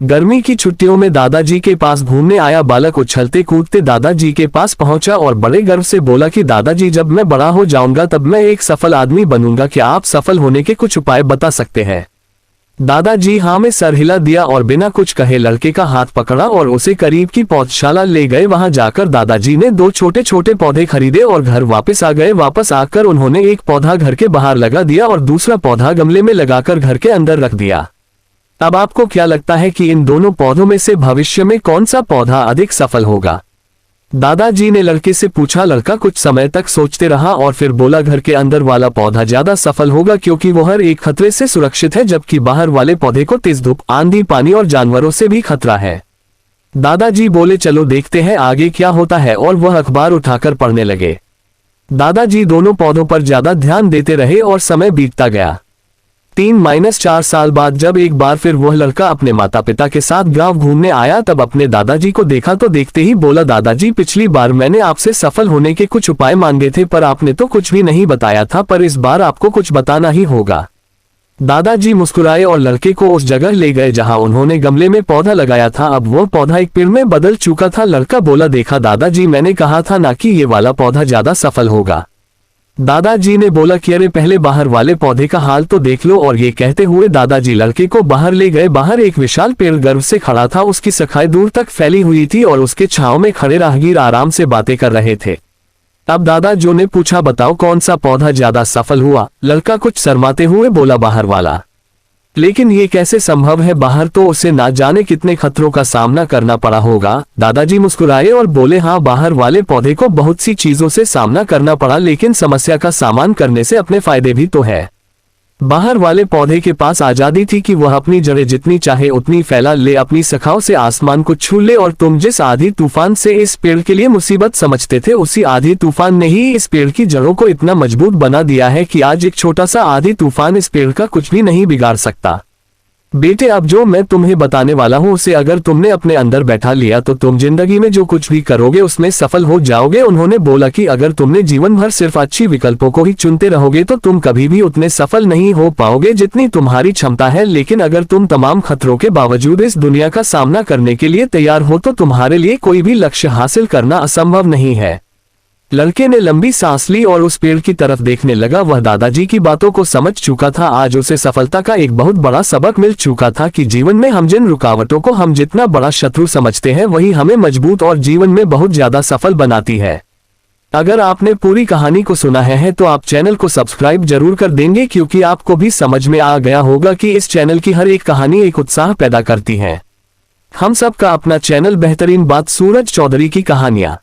गर्मी की छुट्टियों में दादाजी के पास घूमने आया बालक उछलते कूदते दादाजी के पास पहुंचा और बड़े गर्व से बोला कि दादाजी, जब मैं बड़ा हो जाऊंगा तब मैं एक सफल आदमी बनूंगा। क्या आप सफल होने के कुछ उपाय बता सकते हैं? दादाजी हाँ में सर हिला दिया और बिना कुछ कहे लड़के का हाथ पकड़ा और उसे करीब की पौधशाला ले गए। वहां जाकर दादाजी ने 2 छोटे छोटे पौधे खरीदे और घर वापस आ गए। वापस आकर उन्होंने एक पौधा घर के बाहर लगा दिया और दूसरा पौधा गमले में लगाकर घर के अंदर रख दिया। अब आपको क्या लगता है कि इन दोनों पौधों में से भविष्य में कौन सा पौधा अधिक सफल होगा? दादाजी ने लड़के से पूछा। लड़का कुछ समय तक सोचते रहा और फिर बोला, घर के अंदर वाला पौधा ज्यादा सफल होगा क्योंकि वो हर एक खतरे से सुरक्षित है, जबकि बाहर वाले पौधे को तेज धूप, आंधी, पानी और जानवरों से भी खतरा है। दादाजी बोले, चलो देखते हैं आगे क्या होता है, और वह अखबार उठाकर पढ़ने लगे। दादाजी दोनों पौधों पर ज्यादा ध्यान देते रहे और समय बीतता गया। 3-4 साल बाद जब एक बार फिर वह लड़का अपने माता पिता के साथ गांव घूमने आया, तब अपने दादाजी को देखा तो देखते ही बोला, दादाजी, पिछली बार मैंने आपसे सफल होने के कुछ उपाय मांगे थे पर आपने तो कुछ भी नहीं बताया था, पर इस बार आपको कुछ बताना ही होगा। दादाजी मुस्कुराए और लड़के को उस जगह ले गए जहां उन्होंने गमले में पौधा लगाया था। अब वह पौधा एक पेड़ में बदल चुका था। लड़का बोला, देखा दादाजी, मैंने कहा था ना कि ये वाला पौधा ज्यादा सफल होगा। दादाजी ने बोला कि अरे पहले बाहर वाले पौधे का हाल तो देख लो, और ये कहते हुए दादाजी लड़के को बाहर ले गए। बाहर एक विशाल पेड़ गर्व से खड़ा था, उसकी शाखाएं दूर तक फैली हुई थी और उसके छांव में खड़े राहगीर आराम से बातें कर रहे थे। अब दादाजी ने पूछा, बताओ कौन सा पौधा ज्यादा सफल हुआ? लड़का कुछ शर्माते हुए बोला, बाहर वाला। लेकिन ये कैसे संभव है? बाहर तो उसे ना जाने कितने खतरों का सामना करना पड़ा होगा। दादाजी मुस्कुराए और बोले, हाँ, बाहर वाले पौधे को बहुत सी चीजों से सामना करना पड़ा, लेकिन समस्या का सामना करने से अपने फायदे भी तो है। बाहर वाले पौधे के पास आजादी थी कि वह अपनी जड़ें जितनी चाहे उतनी फैला ले, अपनी शाखाओं से आसमान को छू ले, और तुम जिस आधी तूफान से इस पेड़ के लिए मुसीबत समझते थे, उसी आधी तूफान ने ही इस पेड़ की जड़ों को इतना मजबूत बना दिया है कि आज एक छोटा सा आधी तूफान इस पेड़ का कुछ भी नहीं बिगाड़ सकता। बेटे, अब जो मैं तुम्हें बताने वाला हूँ उसे अगर तुमने अपने अंदर बैठा लिया तो तुम जिंदगी में जो कुछ भी करोगे उसमें सफल हो जाओगे। उन्होंने बोला कि अगर तुमने जीवन भर सिर्फ अच्छी विकल्पों को ही चुनते रहोगे तो तुम कभी भी उतने सफल नहीं हो पाओगे जितनी तुम्हारी क्षमता है, लेकिन अगर तुम तमाम खतरों के बावजूद इस दुनिया का सामना करने के लिए तैयार हो तो तुम्हारे लिए कोई भी लक्ष्य हासिल करना असंभव नहीं है। लड़के ने लंबी सांस ली और उस पेड़ की तरफ देखने लगा। वह दादाजी की बातों को समझ चुका था। आज उसे सफलता का एक बहुत बड़ा सबक मिल चुका था कि जीवन में हम जिन रुकावटों को हम जितना बड़ा शत्रु समझते हैं वही हमें मजबूत और जीवन में बहुत ज्यादा सफल बनाती है। अगर आपने पूरी कहानी को सुना है तो आप चैनल को सब्सक्राइब जरूर कर देंगे, क्योंकि आपको भी समझ में आ गया होगा कि इस चैनल की हर एक कहानी एक उत्साह पैदा करती है। हम सबका अपना चैनल बेहतरीन बात सूरज चौधरी की कहानियां।